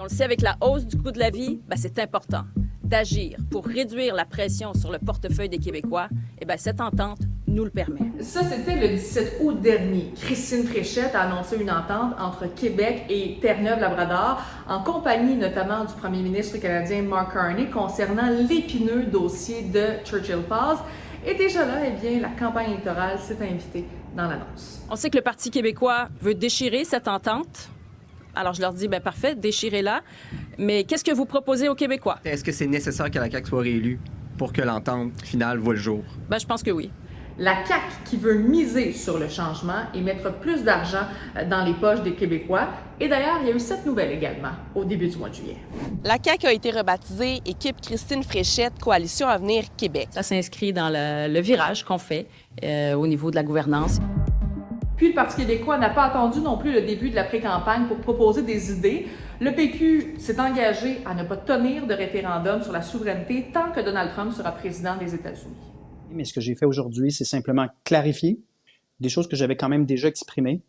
On le sait, avec la hausse du coût de la vie, c'est important d'agir pour réduire la pression sur le portefeuille des Québécois. Cette entente nous le permet. Ça, c'était le 17 août dernier. Christine Fréchette a annoncé une entente entre Québec et Terre-Neuve-Labrador, en compagnie notamment du premier ministre canadien Mark Carney, concernant l'épineux dossier de Churchill Falls. Et déjà là, la campagne électorale s'est invitée dans l'annonce. On sait que le Parti québécois veut déchirer cette entente. Alors, je leur dis, parfait, déchirez-la. Mais qu'est-ce que vous proposez aux Québécois? Est-ce que c'est nécessaire que la CAQ soit réélue pour que l'entente finale voie le jour? Je pense que oui. La CAQ qui veut miser sur le changement et mettre plus d'argent dans les poches des Québécois. Et d'ailleurs, il y a eu cette nouvelle également au début du mois de juillet. La CAQ a été rebaptisée Équipe Christine Fréchette, Coalition Avenir Québec. Ça s'inscrit dans le virage qu'on fait au niveau de la gouvernance. Puis le Parti québécois n'a pas attendu non plus le début de la pré-campagne pour proposer des idées. Le PQ s'est engagé à ne pas tenir de référendum sur la souveraineté tant que Donald Trump sera président des États-Unis. Mais ce que j'ai fait aujourd'hui, c'est simplement clarifier des choses que j'avais quand même déjà exprimées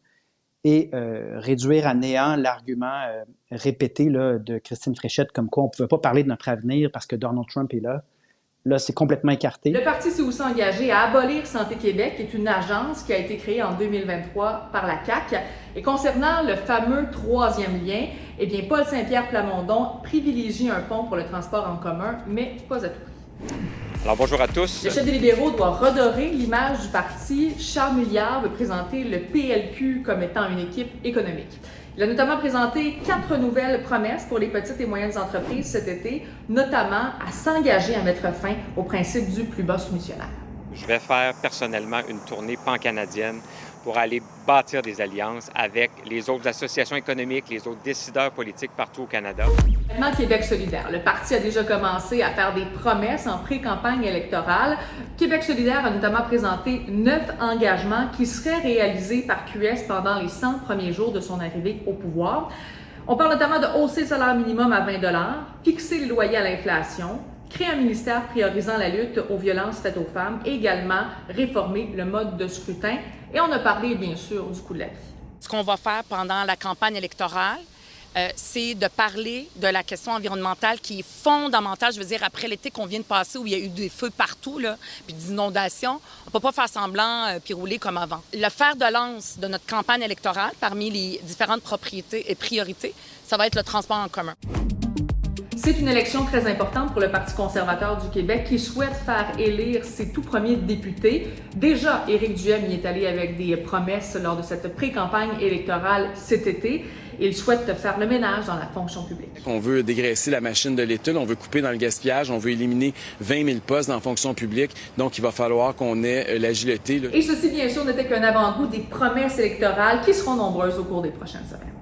et réduire à néant l'argument répété là, de Christine Fréchette comme quoi on ne pouvait pas parler de notre avenir parce que Donald Trump est là. Là, c'est complètement écarté. Le parti s'est aussi engagé à abolir Santé Québec, qui est une agence qui a été créée en 2023 par la CAQ. Et concernant le fameux troisième lien, Paul Saint-Pierre Plamondon privilégie un pont pour le transport en commun, mais pas à tout prix. Alors, bonjour à tous. Le chef des libéraux doit redorer l'image du parti. Charles Milliard veut présenter le PLQ comme étant une équipe économique. Il a notamment présenté 4 nouvelles promesses pour les petites et moyennes entreprises cet été, notamment à s'engager à mettre fin au principe du plus bas soumissionnaire. Je vais faire personnellement une tournée pan-canadienne pour aller bâtir des alliances avec les autres associations économiques, les autres décideurs politiques partout au Canada. Maintenant, Québec solidaire. Le parti a déjà commencé à faire des promesses en pré-campagne électorale. Québec solidaire a notamment présenté 9 engagements qui seraient réalisés par QS pendant les 100 premiers jours de son arrivée au pouvoir. On parle notamment de hausser le salaire minimum à 20 $, fixer les loyers à l'inflation, créer un ministère priorisant la lutte aux violences faites aux femmes et également réformer le mode de scrutin. Et on a parlé, bien sûr, du coût de la vie. Ce qu'on va faire pendant la campagne électorale, c'est de parler de la question environnementale qui est fondamentale. Je veux dire, après l'été qu'on vient de passer où il y a eu des feux partout, là, puis des inondations, on ne peut pas faire semblant puis rouler comme avant. Le fer de lance de notre campagne électorale, parmi les différentes priorités, ça va être le transport en commun. C'est une élection très importante pour le Parti conservateur du Québec qui souhaite faire élire ses tout premiers députés. Déjà, Éric Duhem y est allé avec des promesses lors de cette pré-campagne électorale cet été. Il souhaite faire le ménage dans la fonction publique. On veut dégraisser la machine de l'État, on veut couper dans le gaspillage, on veut éliminer 20 000 postes dans la fonction publique. Donc, il va falloir qu'on ait l'agilité. Et ceci, bien sûr, n'était qu'un avant-goût des promesses électorales qui seront nombreuses au cours des prochaines semaines.